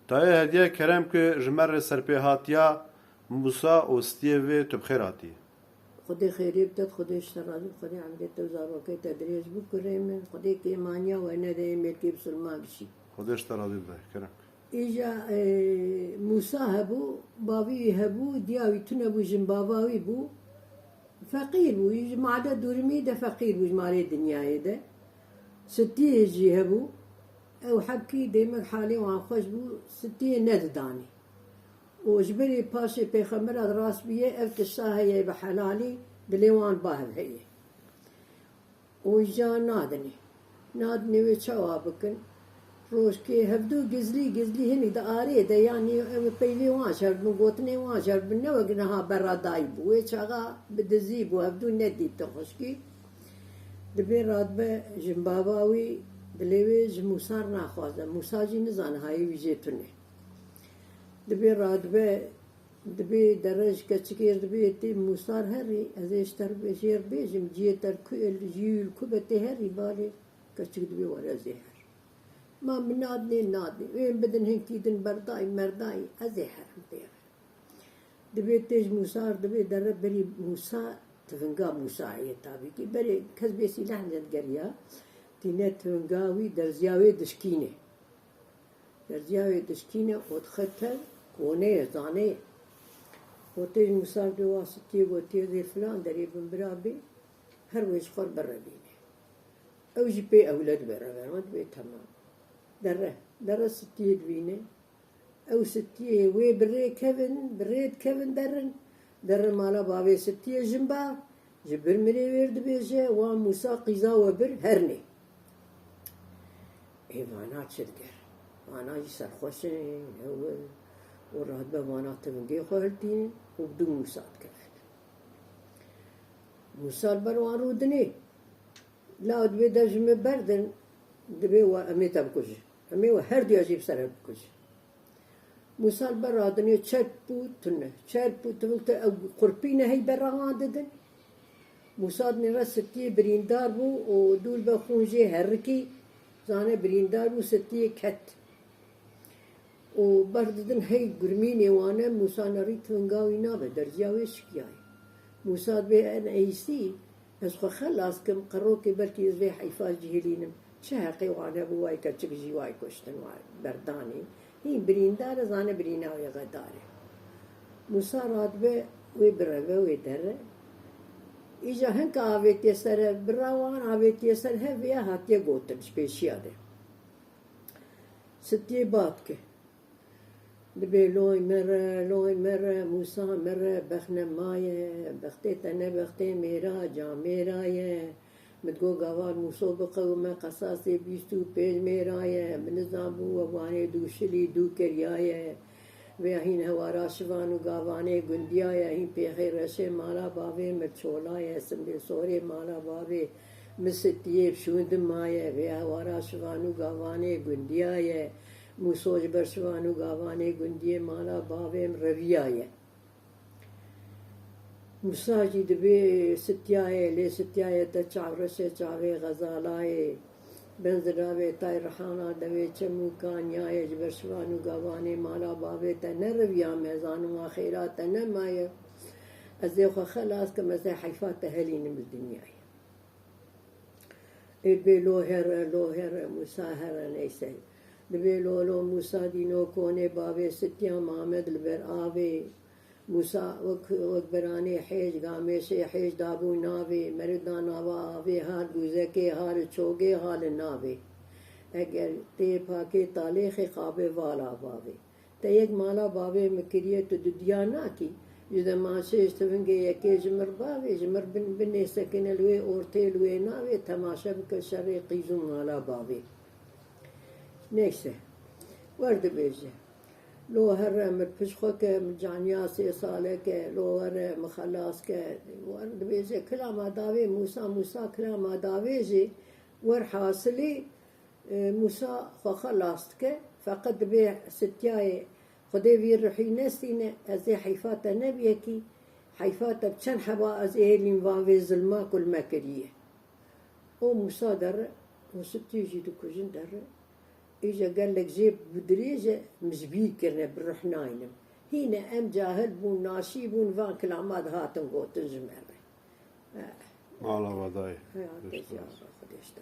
تایه هدیه کرم که جمر سرپیهاتیا موسا و ستیوه تو بخیراتی. خدای خیری بداد، خدای اشترالی، خدای عمدت توزاروکی تدریج بکریم، خدای که مانیا و نده ملکی بسلمان بشی. خودش تراضی بده کرم. ایجا موسا هبو، باوی هبو، دیاوی تونه بو جنباوی بو، فقیر بو، ایجا معده دورمی ده فقیر بو جمالی دنیای ده. ستیه جی هبو، او حبکی دیمک حالی وان خوش بو، ستیه نددانی. وجبري باشي بيخمر راس بيه افتشاه هي بحلالي دليوان باهب هي وجا نادني وشوابكن روش كي هبدو جزلي هني دا آري دا يعني بيلي وان شرب من قوتني وان شرب من نوغنها برا دايب ويشاغا بدزيب وهبدو ندي تخشكي دبي رادبه جنباباوي دليوي جموسار ناخوازه موساجي نزان هاي ويجيتوني دبي رادبه دبي درج كتشكير دبي تي موسار هري ازيش تر بشير بيجم جيتر كل جيل كبتي هري بالي كتشك دبي ورا زهر ما من نادني وين بدن هنكيدن برداي مرداي ازهر مدير دبي تيج موسار دبي درب بري موسى تفنقا موسى يتابي كي بري كذبي سلاح للقريه تينات تفنقاوي درزياوي دشكينه درزياوي دشكينه ودخلتها كوني زاني وتيج مسار دو واسطي وتي زي فلان دري بن برابي هر ويش خور برا بيني او جي بي اولاد برا ما تبي تمام درة ستي دويني او ستي وي بريد كيفن درن مالا بابي ستي جنبا جبر مري ويرد بيجي وان موسى قيزا وبر هرني ايوانا تشدقر وانا يسر خوشين هو وراد بوانا تمنجي خالتين وبدون موسى كفت موسى البروان رودني لا دبي دجم بردن دبي وامي تبكج امي وهر دي اجيب سر بكج موسى البرادني تشربو تبلت قربينا هي بران ددن موسى نرستي بريندار بو ودول بخونجي هركي زانه بريندار بو ستي كت وبردن هي قرميني وانا موسى نريد فنقاوي نابه درجاوي شكياي موسى بي انا ايسي اسخو خلاص كم قروكي بركي زي حيفاز جهلينم شهقي وانا بواي كتشك جواي كشتن واي برداني هي بريندار زانه بريناوي غداري موسى راد بي ويبربه ويدره اجا هنك آويت يسر براوان آويت يسر هفيا هاتيا قوتن شبيشياده ستي باتكه دبي لوي مرة موسى مرة بخنا ماية بختي تنا بختي ميرا جا ميرا يه متقو قوار موسى بقومة قصاصي بيستو بيج ميرا يه من زامبو وواني دو شلي دو كرياية وهين هوارا شوانو قواني قندياية هين بيخي رشي مالا بابي مرچولاية سمبي سوري مالا بابي مستيه بشوند ماية وهوارا شوانو قواني قندياية موسوج برشوانو گاوانه گندیه مالا باویم رویایه موساجی دبی ستیایه لی ستیایه تا چاورشه چاوه غزالایه بنزراوه تای رحانا دوی چمو کانیایه جبرشوانو گاوانه مالا باوه تا نرویا میزانو آخیرات تا نمایه از دیخوا خلاص کم از حیفات هلینم الدنیایه ایدبی لوهر موساهر نیسه دبي لولو موسى دينو كوني بابي ستيا محمد البر آوي موسى وكبراني حيج قاميشي حيج دابو ناوي مردان ناوا آوي هار بوزكي هار چوگي هار ناوي اگر تي پاكي تاليخي قابي والا باوي تيك مالا باوي مكريه تدوديا ناكي جدا ماشي اشتفنگي يكي جمر باوي جمر بني سكن الوي اورتي الوي ناوي تماشا بكشري قيزو مالا باوي نيسه ورد بيجي لو هر متفشخك مجانياسي صالك لو هر مخلاصك ورد بيجي كلام داوي موسى كلام داويجي ور حاصلي موسى خلاصتك فقد بي ستياي خدي في روحي نسينا ازي حيفات نبيكي حيفات بشن حبا ازي لين فافي ظلما كل مكريه او موسى در وستي جي دكوجن در إجا قال لك جيب بدريجة مجبير كرنا بالرحناينم هنا أم جاهل بون ناشي بون فان كلامات هاتن قوت الجمال Allah vadaj. Ja, det är jag.